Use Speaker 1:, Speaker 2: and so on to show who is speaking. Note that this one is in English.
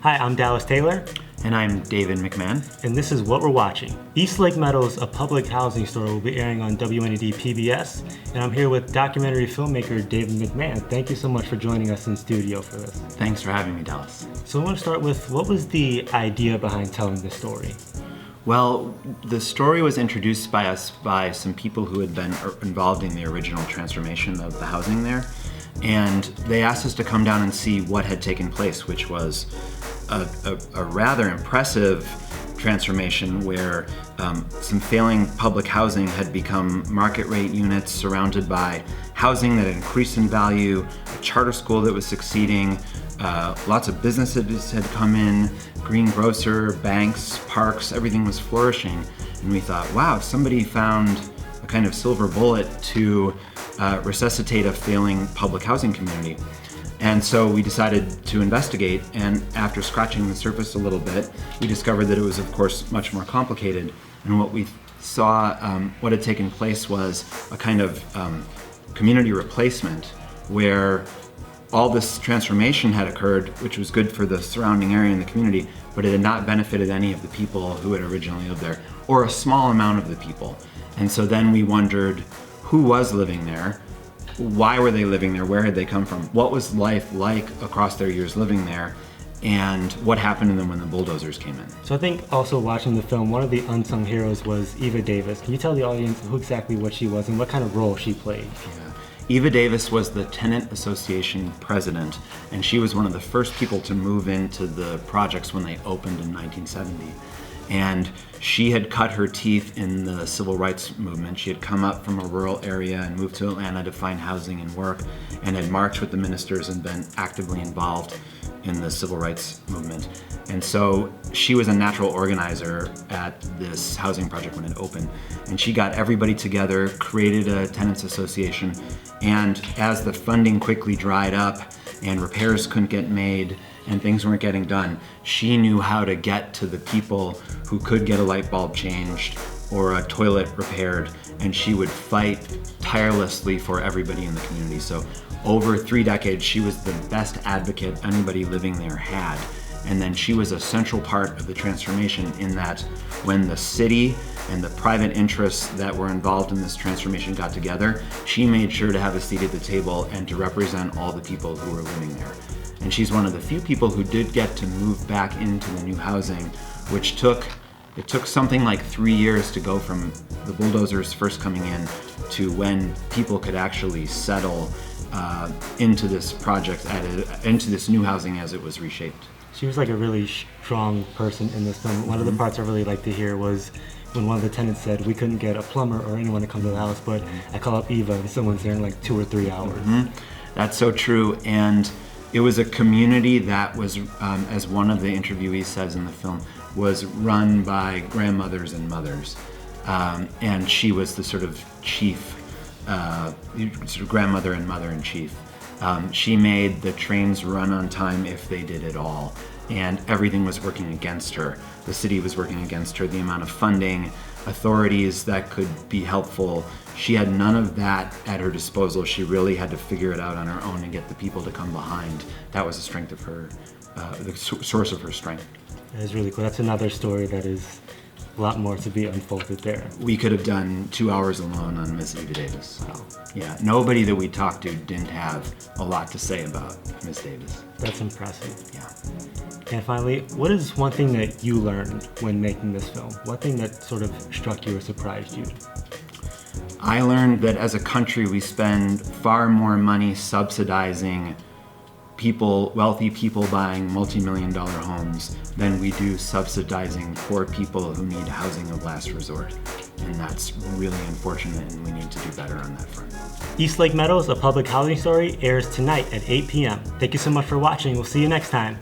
Speaker 1: Hi, I'm Dallas Taylor.
Speaker 2: And I'm David McMahon.
Speaker 1: And this is What We're Watching. Eastlake Meadows, a public housing story, will be airing on WNED PBS. And I'm here with documentary filmmaker David McMahon. Thank you so much for joining us in studio for this.
Speaker 2: Thanks for having me, Dallas.
Speaker 1: So I want to start with, what was the idea behind telling this story?
Speaker 2: Well, the story was introduced by us by some people who had been involved in the original transformation of the housing there. And they asked us to come down and see what had taken place, which was a rather impressive transformation where some failing public housing had become market rate units surrounded by housing that had increased in value, a charter school that was succeeding, lots of businesses had come in, greengrocer, banks, parks, everything was flourishing. And we thought, wow, somebody found a kind of silver bullet to resuscitate a failing public housing community. And so we decided to investigate, and after scratching the surface a little bit, we discovered that it was, of course, much more complicated. And what we saw, what had taken place was a kind of community replacement where all this transformation had occurred, which was good for the surrounding area and the community, but it had not benefited any of the people who had originally lived there, or a small amount of the people. And so then we wondered who was living there, why were they living there, where had they come from, what was life like across their years living there, and what happened to them when the bulldozers came in.
Speaker 1: So I think also watching the film, one of the unsung heroes was Eva Davis. Can you tell the audience who exactly what she was and what kind of role she played?
Speaker 2: Yeah. Eva Davis was the Tenant Association president, and she was one of the first people to move into the projects when they opened in 1970. And she had cut her teeth in the civil rights movement. She had come up from a rural area and moved to Atlanta to find housing and work, and had marched with the ministers and been actively involved in the civil rights movement. And so she was a natural organizer at this housing project when it opened. And she got everybody together, created a tenants association, and as the funding quickly dried up and repairs couldn't get made and things weren't getting done, she knew how to get to the people who could get a light bulb changed or a toilet repaired, and she would fight tirelessly for everybody in the community. So over 3 decades, she was the best advocate anybody living there had. And then she was a central part of the transformation in that when the city and the private interests that were involved in this transformation got together, she made sure to have a seat at the table and to represent all the people who were living there. And she's one of the few people who did get to move back into the new housing, which took something like 3 years to go from the bulldozers first coming in to when people could actually settle into this project, into this new housing as it was reshaped.
Speaker 1: She was like a really strong person in this film. One of the parts I really liked to hear was when one of the tenants said, we couldn't get a plumber or anyone to come to the house, but I call up Eva and someone's there in like 2 or 3 hours.
Speaker 2: That's so true. And it was a community that was, as one of the interviewees says in the film, was run by grandmothers and mothers. And she was the sort of chief, sort of grandmother and mother in chief. She made the trains run on time if they did at all, and everything was working against her. The city was working against her, the amount of funding, authorities that could be helpful. She had none of that at her disposal. She really had to figure it out on her own and get the people to come behind. That was the strength of her, the source of her strength.
Speaker 1: That is really cool. That's another story that is a lot more to be unfolded there.
Speaker 2: We could have done 2 hours alone on Miss Eva Davis.
Speaker 1: Wow.
Speaker 2: Yeah, nobody that we talked to didn't have a lot to say about Miss Davis.
Speaker 1: That's impressive.
Speaker 2: Yeah.
Speaker 1: And finally, what is one thing that you learned when making this film? One thing that sort of struck you or surprised you?
Speaker 2: I learned that as a country we spend far more money subsidizing people, wealthy people buying multi-million-dollar homes than we do subsidizing poor people who need housing of last resort. And that's really unfortunate, and we need to do better on that front.
Speaker 1: Eastlake Meadows, a public housing story, airs tonight at 8 p.m. Thank you so much for watching. We'll see you next time.